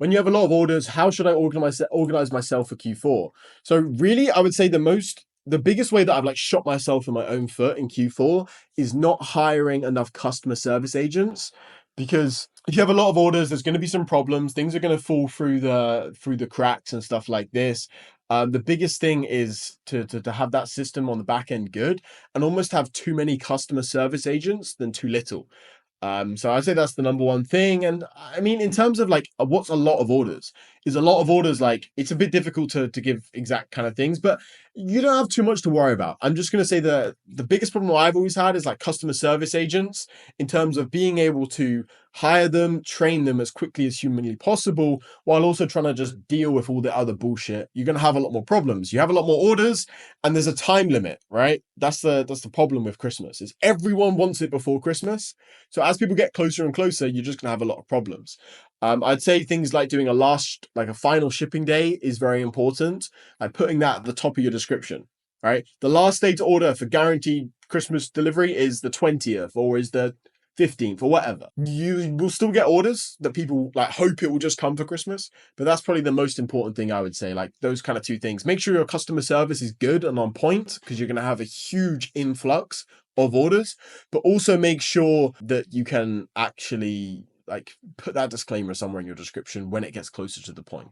when you have a lot of orders, how should I organize myself for Q4? So really, I would say the biggest way that I've like shot myself in my own foot in Q4 is not hiring enough customer service agents. Because if you have a lot of orders, there's going to be some problems. Things are going to fall through the cracks and stuff like this. The biggest thing is to have that system on the back end good, and almost have too many customer service agents than too little. So I'd say that's the number one thing. And I mean, in terms of like what's a lot of orders, is a lot of orders like it's a bit difficult to give exact kind of things, but you don't have too much to worry about. I'm just gonna say the biggest problem I've always had is like customer service agents in terms of being able to hire them, train them as quickly as humanly possible, while also trying to just deal with all the other bullshit. You're gonna have a lot more problems. You have a lot more orders, and there's a time limit, right? That's the problem with Christmas, is everyone wants it before Christmas. So as people get closer and closer, you're just gonna have a lot of problems. I'd say things like doing a final shipping day is very important. Like putting that at the top of your description, right? The last day to order for guaranteed Christmas delivery is the 20th or is the 15th or whatever. You will still get orders that people like hope it will just come for Christmas, but that's probably the most important thing I would say. Like those kind of two things. Make sure your customer service is good and on point, because you're going to have a huge influx of orders, but also make sure that you can actually like put that disclaimer somewhere in your description when it gets closer to the point.